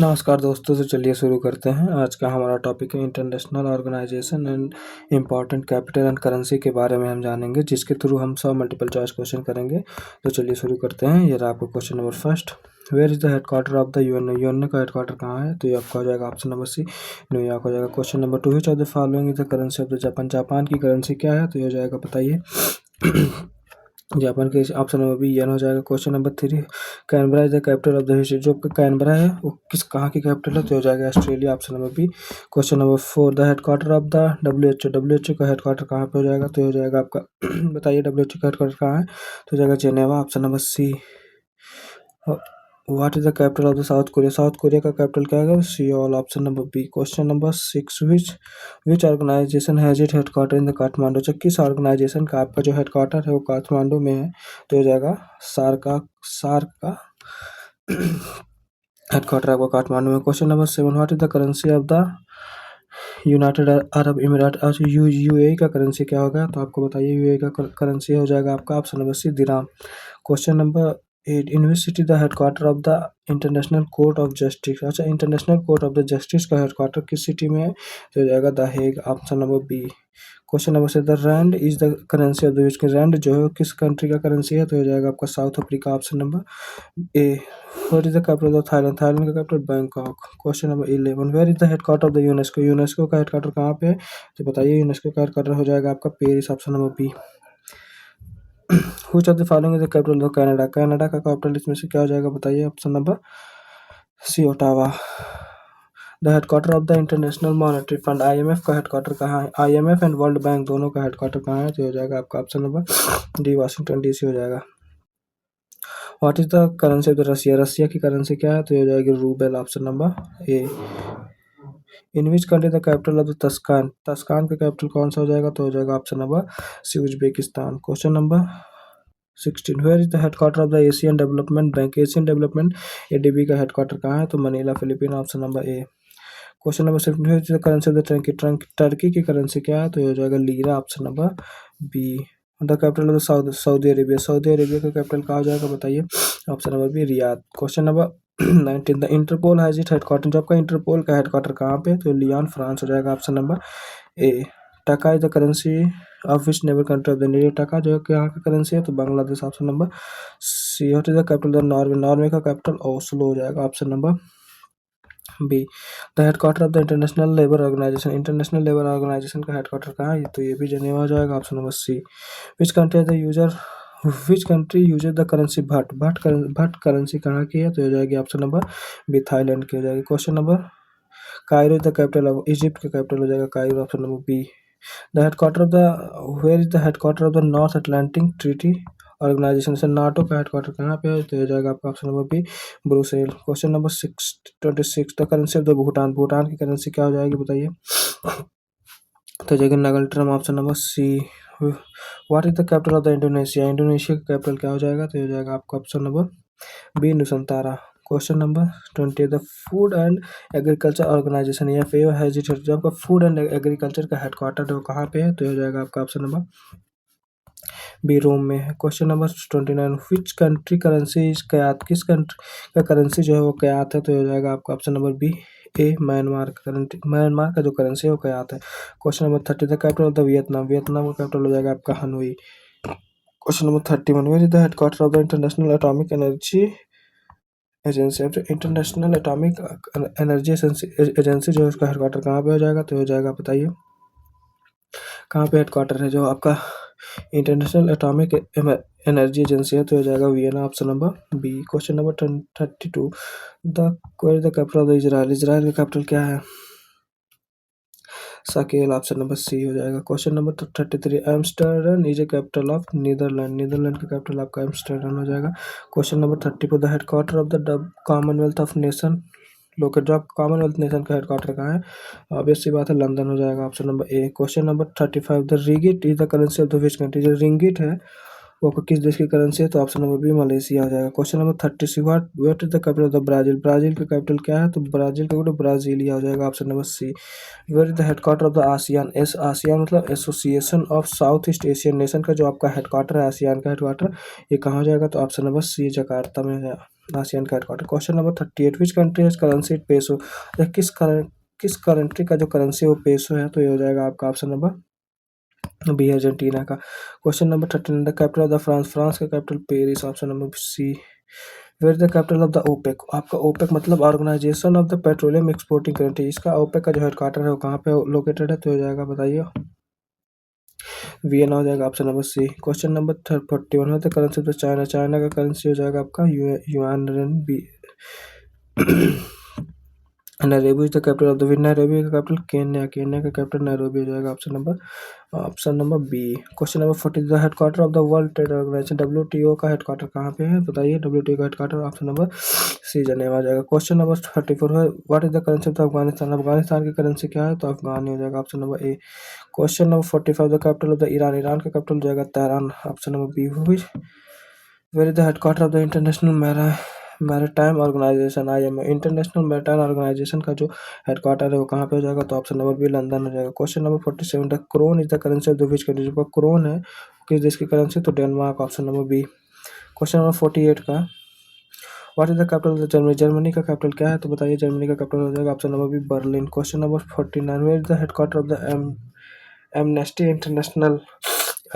नमस्कार दोस्तों, तो चलिए शुरू करते हैं। आज का हमारा टॉपिक है international organisation and important capital and currency के बारे में हम जानेंगे, जिसके थ्रू हम 100 मल्टीपल चॉइस क्वेश्चन करेंगे। तो चलिए शुरू करते हैं। ये रहा आपका question number first. Where is the headquarter of the UN? UN का हेडक्वार्टर कहाँ है? तो ये आपका हो जाएगा ऑप्शन नंबर सी, न्यूयॉर्क हो जाएगा। Question number 2, which of the following is the currency of the Japan? Japan की करेंसी क्या है? तो ये हो जाएगा, बताइए। जापान के ऑप्शन नंबर बी, येन हो जाएगा। Question number 3, Canberra is the capital of the history? जो कैनबरा है वो कहाँ की कैपिटल है? तो हो जाएगा Australia, option number B. Question number 4, the headquarter of the WHO? WHO का हेडक्वार्टर कहाँ पे हो जाएगा? तो हो जाएगा आपका बताइए डब्ल्यूएचओ का हेडक्वार्टर कहाँ है? तो हो जाएगा Geneva, option number C. What is the capital of the South Korea? South Korea का कैपिटल क्या है? Seoul, option number B. Question number 6, which organisation has it headquarter in the Kathmandu? तो किस ऑर्गेनाइजेशन का आपका जो हेडक्वार्टर है वो काठमांडू में है? तो हो जाएगा सार्क का हेडक्वार्टर आपका काठमांडू में। Question number 7, what is the currency of the United Arab emirate? UAE का करेंसी क्या होगा? तो आपको बताइए। यूएई का करेंसी हो जाएगा आपका option number C, dirham. Question number 8, in which city the headquarter of the International Court of Justice? अच्छा, International Court of the Justice का हेडक्वार्टर किस सिटी में है? तो हो जाएगा the Hague, option number B. Question number 7, the rand is the currency of the which? Rand जो है किस कंट्री का करेंसी है? तो हो जाएगा आपका South Africa, option number A. What is the capital of Thailand? Thailand का capital Bangkok. Question number 11, where is the headquarter of the UNESCO? UNESCO का हेडक्वार्टर कहाँ पे है? तो बताइए। यूनेस्को का हेडक्वार्टर हो जाएगा आपका Paris, option number B. Which of the following is the capital of Canada? Canada का कैपिटल इसमें से क्या हो जाएगा? बताइए। Option number C, Ottawa. The headquarter of the International Monetary Fund? IMF का हेडक्वार्टर कहाँ है? आईएमएफ एंड वर्ल्ड बैंक दोनों का हेडक्वार्टर कहाँ है? तो हो जाएगा आपका option number D, Washington DC हो जाएगा। What is the currency of the Russia? Russia की करेंसी क्या है? तो हो जाएगी rouble, option number A. In which country the capital of the Tashkent? Tashkent का कैपिटल कौन सा हो जाएगा? तो हो जाएगा option number C, Uzbekistan. Question number 16, where is the headquarter of the Asian Development Bank? Asian Development ADB का headquarter कहाँ है? तो Manila, Philippine, option number A. Question number 17, where is the currency of the Turkey की currency क्या है? तो हो जाएगा lira, option number B. The capital of the Saudi Arabia? Saudi Arabia का कैपिटल कहाँ हो जाएगा? बताइए। Option number B, Riyadh. Question number 19, the Interpol has it headquarter? जो आपका इंटरपोल का हेडक्वार्टर कहाँ पे? तो लियोन, फ्रांस हो जाएगा, option number A. Taka is the currency of which neighbour country of the India? Taka जो है यहाँ का करेंसी है तो Bangladesh, option number C. What is the capital of Norway? Norway का कैपिटल ओस्लो हो जाएगा, option number B. The headquarter of the International Labour Organization? International Labour Organization का हेडक्वार्टर कहाँ है? तो ये भी जेनेवा हो जाएगा, option number C. Which country the user which country usage the currency baht? Baht currency कहाँ की है? तो हो जाएगी ऑप्शन नंबर बी, थाईलैंड की हो जाएगी। Question number, Cairo is the capital of Egypt का कैपिटल हो जाएगा Cairo, option number B. The headquarter of the where is the headquarter of the North Atlantic Treaty Organisation? से NATO का headquarter कहाँ पे है? तो हो जाएगा आपका option number B, Brussels. Question number 26, the currency of the Bhutan? Bhutan की करेंसी क्या हो जाएगी? बताइए। तो जाएगा ngultrum, option number C. What is the capital of the Indonesia? Indonesia का कैपिटल क्या हो जाएगा? तो हो जाएगा आपका option number B, Nusantara. Question number 20, the food and agriculture organization या फेओ हैज इट? जो आपका फूड एंड एग्रीकल्चर का हेडक्वार्टर है वो कहाँ पे है? तो हो जाएगा आपका ऑप्शन नंबर बी, रोम में है। Question number 29, which country currency is kyat? किस कंट्री का करेंसी जो है वो कयात है? तो हो जाएगा आपका option number B, A, Myanmar का करेंसी। म्यांमार का जो करेंसी है वो कयात है। Question number 30, the capital of the Vietnam? Vietnam का कैपिटल हो जाएगा आपका Hanoi. Question number 31, where is the headquarter of the international atomic energy agency? अब जो इंटरनेशनल एटॉमिक एनर्जी एजेंसी जो है उसका हेडक्वार्टर कहाँ पे हो जाएगा? तो हो जाएगा, बताइए कहाँ पे हेडक्वार्टर है जो आपका इंटरनेशनल एटॉमिक एनर्जी एजेंसी है? तो हो जाएगा Vienna, option number B. Question number 32, the capital of the Israel? Israel का कैपिटल क्या है? साकेल, ऑप्शन नंबर सी हो जाएगा। Question number 33, Amsterdam is a capital of Netherland? Netherland का कैपिटल आपका एम्स्टर्डम हो जाएगा। Question number 34, the headquarter of the commonwealth of nation locate? जो कॉमनवेल्थ नेशन का हेडक्वार्टर कहाँ है? ऑब्वियस सी बात है, लंदन हो जाएगा, option number A. Question number 35, the ringgit is the currency of the which country? जो रिंगिट है वो किस देश की करेंसी है? तो ऑप्शन नंबर बी, मलेशिया हो जाएगा। Question number 36, what is the capital of the Brazil? Brazil का कैपिटल क्या है? तो ब्राजील का कैपिटल ब्राजीलिया हो जाएगा, option number C. Where is the headquarter of the ASEAN? ASEAN मतलब Association of South East Asian Nation का जो आपका हेडक्वार्टर है, आसियान का हेडक्वार्टर, ये कहाँ हो जाएगा? तो ऑप्शन नंबर सी, जकार्ता में है। आसियान का headquarter. Question number 38, which country has currency peso. किस कंट्री का जो करेंसी वो पेसो है, तो ये हो जाएगा आपका ऑप्शन नंबर बी अर्जेंटीना का। Question number 39, the capital of the France. France का capital Paris, option number C. Where the capital of the OPEC. आपका ओपेक मतलब Organization of the Petroleum Exporting Country, इसका ओपेक का जो headquarter है वो कहाँ पे लोकेटेड है, तो हो जाएगा बताइए वियना हो जाएगा, option number C. Question number 41 है the currency of the China. China का करेंसी हो जाएगा आपका yuan renminbi. Nairobi is the capital of the Nairobi का कैपिटल केन्या। केन्या का कैपिटल नैरोबी हो जाएगा, option number B. Question number 40, the headquarter of the World Trade Organization WTO का headquarter कहाँ पे है, बताइए डब्ल्यूटीओ का headquarter, option number C Geneva आ जाएगा। क्वेश्चन नंबर 34 है what is the currency of the Afghanistan. Afghanistan की करेंसी क्या है, तो अफगानी हो जाएगा, option number A. Question number 45, the capital of the Iran. Iran का कैपिटल हो जाएगा Tehran, option number B. Where is the headquarter of the international maritime organization IMO। International maritime organization का जो हेडक्वार्टर है वो कहाँ पे हो जाएगा, तो ऑप्शन नंबर बी लंदन हो जाएगा। Question number 47, the krone is the currency of the which country. जो क्रोन है किस देश की करेंसी, तो Denmark, option number B. Question number 48 का what is the capital of the Germany. Germany का कैपिटल क्या है, तो बताइए जर्मनी का कैपिटल हो जाएगा, option number B Berlin. Question number 49, where is the headquarter of the Amnesty International.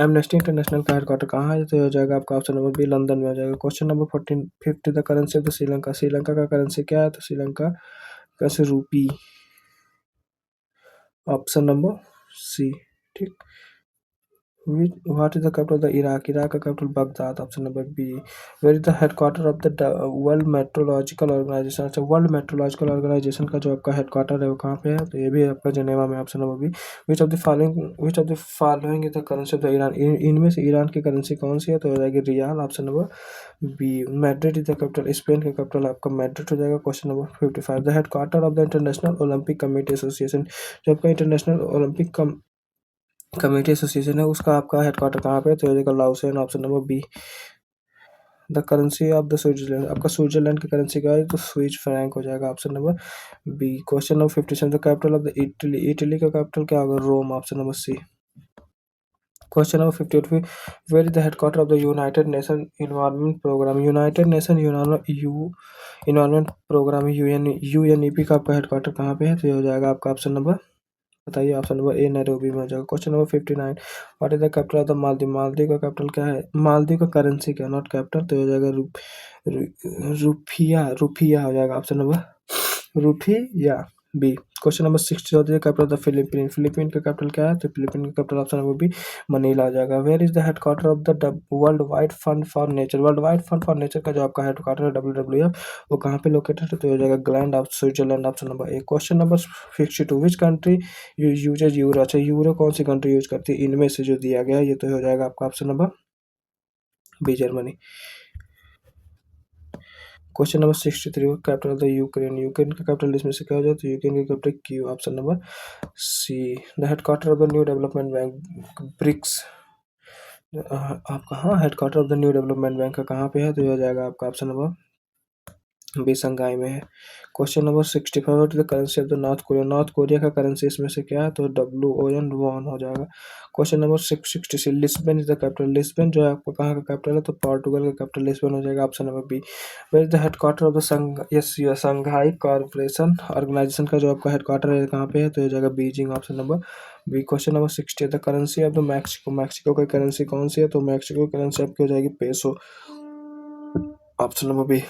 Amnesty International का हेडक्वार्टर कहाँ है, तो हो जाएगा आपका ऑप्शन नंबर बी लंदन में हो जाएगा। Question number 50, the currency of the Sri Lanka. Sri Lanka का करेंसी क्या है, तो श्रीलंका कैसे रूपी, ऑप्शन नंबर सी। ठीक। What is the capital of the Iraq. Iraq का capital Baghdad, option number B. Where is the headquarter of the World Metrological Organization. अच्छा, World Metrological Organization का जो आपका हेडक्वार्टर है वो कहाँ पे है, तो ये भी आपका जेनेवा में, option number B. Which of the following is the currency of the Iran. इनमें से ईरान की करेंसी कौन सी है, तो हो जाएगी rial, option number B. Madrid is the capital. Spain का कैपिटल आपका मैड्रिड हो जाएगा। Question number 55, the headquarter of the international Olympic committee association. जो आपका इंटरनेशनल ओलंपिक कमेटी एसोसिएशन है उसका आपका हेडक्वार्टर कहाँ पे है, तो हो जाएगा Lausanne, option number B. The currency of the Switzerland. आपका स्विट्जरलैंड की करेंसी क्या है, तो स्विस फ्रैंक हो जाएगा, option number B. Question number 57, the capital of the Italy. Italy का कैपिटल क्या होगा, Rome, option number C. Question number 58, where is the headquarter of the United Nation Environment Programme. United Nation Environment Programme UNEP का आपका headquarter कहाँ पे है, तो ये हो जाएगा आपका ऑप्शन नंबर, बताइए, ऑप्शन नंबर ए नैरोबी में हो जाएगा। Question number 59, what is the capital of the Maldives. Maldives का कैपिटल क्या है, मालदीव का करेंसी क्या, नॉट कैपिटल, तो हो जाएगा रुफिया। रुफिया हो जाएगा, option number rufiyaa B. Question number 60, होती है capital of the Philippine. Philippine का कैपिटल क्या है, तो फिलीपीन का capital option number B Manila हो जाएगा। Where is the headquarter of the World Wide Fund for Nature. World Wide Fund for Nature का जो आपका हेडक्वार्टर है WWF वो कहाँ पे लोकेटेड है, तो हो जाएगा Gland of Switzerland, option number A. Question number 62, which country uses euro. अच्छा, यूरो कौन सी कंट्री यूज करती है, इनमें से जो दिया गया है ये तो हो जाएगा आपका option number B Germany. Question number 63, capital of the Ukraine. Ukraine का कैपिटल इसमें से क्या हो जाए, तो यूक्रेन का capital Kyiv, option number C. The headquarter of the New Development Bank BRICS. आपका हाँ headquarter of the New Development Bank का कहाँ पे है, तो ये हो जाएगा आपका ऑप्शन नंबर बी संघाई में है। Question number 65, what is the currency of the north Korea. North Korea का करेंसी इसमें से क्या है, तो WON वॉन हो जाएगा। Question number 66, Lisbon is the capital. Lisbon जो है आपका कहाँ का कैपिटल है, तो पोर्टुगल का कैपिटल लिस्बन हो जाएगा, option number B. Where is the headquarter of the Shanghai corporation organization का जो आपका हेडक्वार्टर है कहाँ पे है, तो हो जाएगा Beijing, option number B. Question number 60, the currency of the Mexico. Mexico की करेंसी कौन सी है, तो मैक्सिको की करेंसी आपकी हो जाएगी peso, option number B.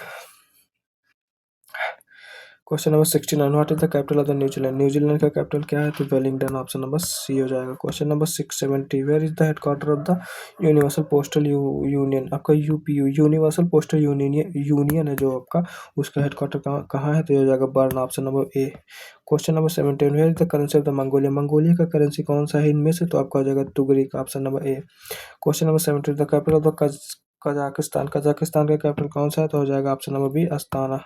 Question number 69, what is the capital of the New Zealand. New Zealand का कैपिटल क्या है, तो वेलिंगटन, ऑप्शन नंबर सी हो जाएगा। Question number 670, where is the headquarter of the Universal Postal Union. आपका UPU यूनिवर्सल पोस्टल यूनियन है जो आपका, उसका हेडक्वार्टर कहाँ है, तो ये हो जाएगा Bern, option number A. Question number 17, where is the currency of the Mongolia. Mongolia का करेंसी कौन सा है इनमें से, तो आपका हो जाएगा tugrik, option number A. Question number 17, the capital of the Kazakhstan. Kazakhstan का कैपिटल कौन सा है, तो हो जाएगा option number B Astana,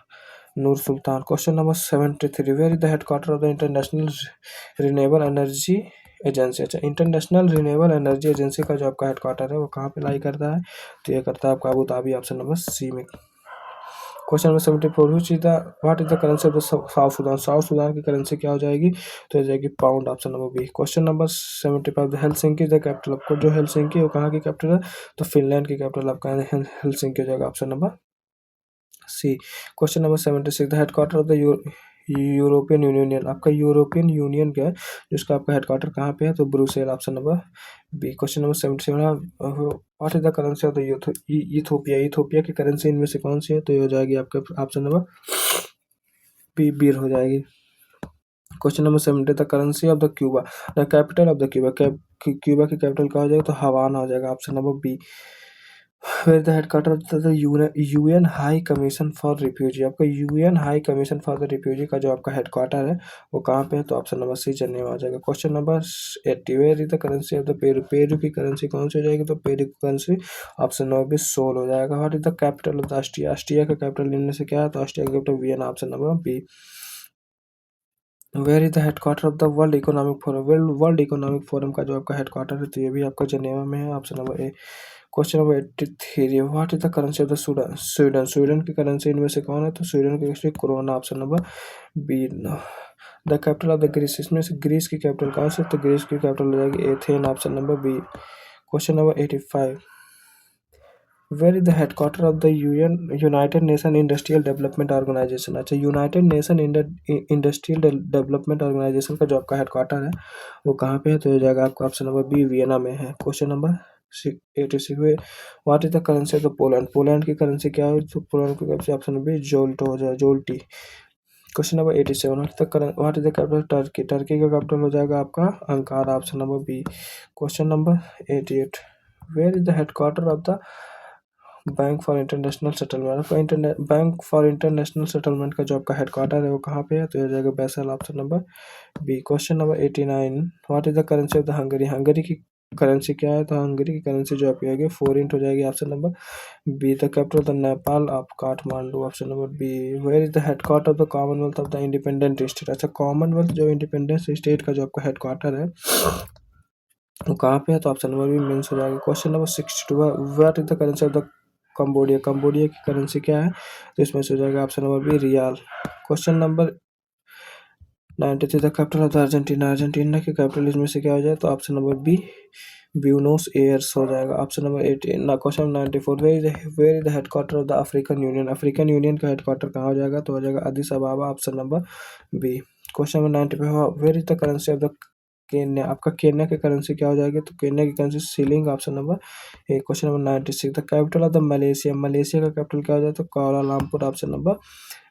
Nur Sultan. Question number 73, where is the headquarter of the international renewable energy agency. अच्छा, international renewable energy agency का जो आपका हेडक्वार्टर है वो कहाँ पे लाई करता है, तो ये करता है आपका Abu Dhabi, option number C में। Question number 74, what is the currency of the South Sudan. South Sudan की करेंसी क्या हो जाएगी, तो हो जाएगी pound, option number B. Question number 75, Helsinki is the capital. आपको जो हेलसिंकी है वो कहाँ की कैपिटल है, तो फिनलैंड की कैपिटल आपका हेलसिंकी हो जाएगा, option number C. Question number 76, the headquarter of the European Union, आपका यूरोपियन यूनियन क्या है जिसका आपका हेडक्वार्टर कहाँ पे है, तो Brussel, option number B. Question number 77, what is the currency of the Ethiopia, Ethiopia की करेंसी इनमें से कौन सी है, तो ये हो जाएगी आपका ऑप्शन नंबर बी, बीर हो जाएगी। Question number 70, the currency of the Cuba, the capital of the Cuba, Cuba की कैपिटल क्या हो जाएगा, तो हवाना हो जाएगा, option number B. Where the headquarter of the UN High Commission for Refugee, आपका UN High Commission for the Refugee का जो आपका हेडक्वार्टर है वो कहाँ पे है, तो ऑप्शन नंबर सी, जेनेवा आ जाएगा। Question number 80, where is the currency of the Peru, Peru की करेंसी कौन सी हो जाएगी, तो पेरू की currency option number B, sol हो जाएगा। What is the capital of the Austria, Austria का कैपिटल इनमें से क्या है, तो ऑस्ट्रिया का capital Vienna, option number B. Where is the headquarter of the World Economic Forum, World Economic forum का जो आपका हेडक्वार्टर है तो ये भी आपका जेनेवा में है, option number A. Question number 83, what is the currency of the Sweden, Sweden, Sweden की करेंसी इनमें से कौन है, तो स्वीडन की currency krona, option number B. The capital of the Greece, इसमें से ग्रीस की कैपिटल कौन सी, तो ग्रीस की कैपिटल हो जाएगी Athens, option number B. Question number 85, where is the headquarter of the United Nation Industrial Development Organization, अच्छा United Nation Industrial Development Organization का जो आपका हेडक्वार्टर है वो कहाँ पे है, तो हो जाएगा आपका ऑप्शन नंबर बी, वियना में है। Question number 86, what is the currency of the Poland, Poland की करेंसी क्या है, तो पोलैंड की currency option number B, zloty हो जाए, zloty. Question number 87, what is the capital Turkey, Turkey का कैपिटल हो जाएगा आपका Ankara, option number B. Question number 88, where is the headquarter of the bank for international settlement, आपका internet bank for international settlement का जो आपका headquarter है वो कहाँ पे है, तो हो जाएगा Basel, option number B. Question number 89, what is the currency of the Hungary, Hungary की करेंसी क्या है, तो हंगरी की करेंसी जो आपकी आएगी फोरिंट हो जाएगी, option number B. The capital of the Nepal of Kathmandu, option number B. Where is the headquarter of the commonwealth of the independent state, अच्छा कॉमनवेल्थ जो इंडिपेंडेंस स्टेट का जो आपका हेडक्वार्टर है वो कहाँ पे है, तो ऑप्शन नंबर बी, मेंस हो जाएगा। Question number 62, what is the currency of the Cambodia, Cambodia की करेंसी क्या है, तो इसमें से हो जाएगा option number B, riel. Question number 93, the capital of the Argentina, Argentina की कैपिटल इसमें से क्या हो जाए, तो option number B, Buenos Aires हो जाएगा, ऑप्शन नंबर 18 ना। Question 94, where is the headquarter of the African Union, African Union का हेडक्वार्टर कहाँ हो जाएगा, तो हो जाएगा Addis Ababa, option number B. Question number 95, where is the currency of the Kenya, आपका केन्या की करेंसी क्या हो जाएगी, तो केन्या की currency shilling, option number A. Question number 96, the capital of the Malaysia, Malaysia का कैपिटल क्या हो जाए, तो Kuala Lumpur, option number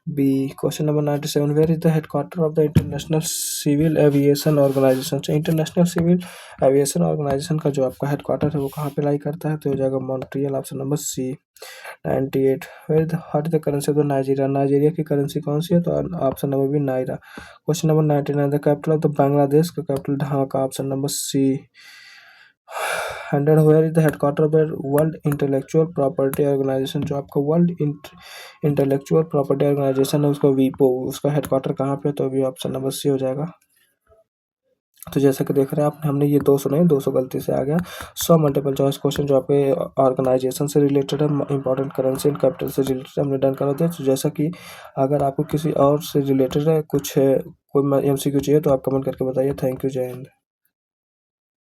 B. Question number 97, where is the headquarter of the international civil aviation organization, international civil aviation organisation का जो आपका headquarter है वो कहाँ पे लाई करता है, तो हो जाएगा Montreal, option number C. 98, what is the currency of the Nigeria, Nigeria की करेंसी कौन सी है, तो option number B, naira. Question number 99, the capital of the Bangladesh का capital Dhaka, option number C. 100, where is the headquarter of the world intellectual property organisation, जो आपका world intellectual property organisation है उसका वीपो, उसका हेडक्वार्टर कहाँ पे है, तो अभी ऑप्शन नंबर सी हो जाएगा। तो जैसा कि देख रहे हैं आप, हमने ये 200 नहीं 200 गलती से आ गया। 100 मल्टीपल चॉइस क्वेश्चन जो आपके ऑर्गेनाइजेशन से रिलेटेड है, इंपॉर्टेंट करेंसी एंड कैपिटल से रिलेटेड हमने डन करा दिया। तो जैसा कि अगर आपको किसी और से रिलेटेड है कुछ कोई MCQ चाहिए तो आप कमेंट करके बताइए। थैंक यू, जय हिंद।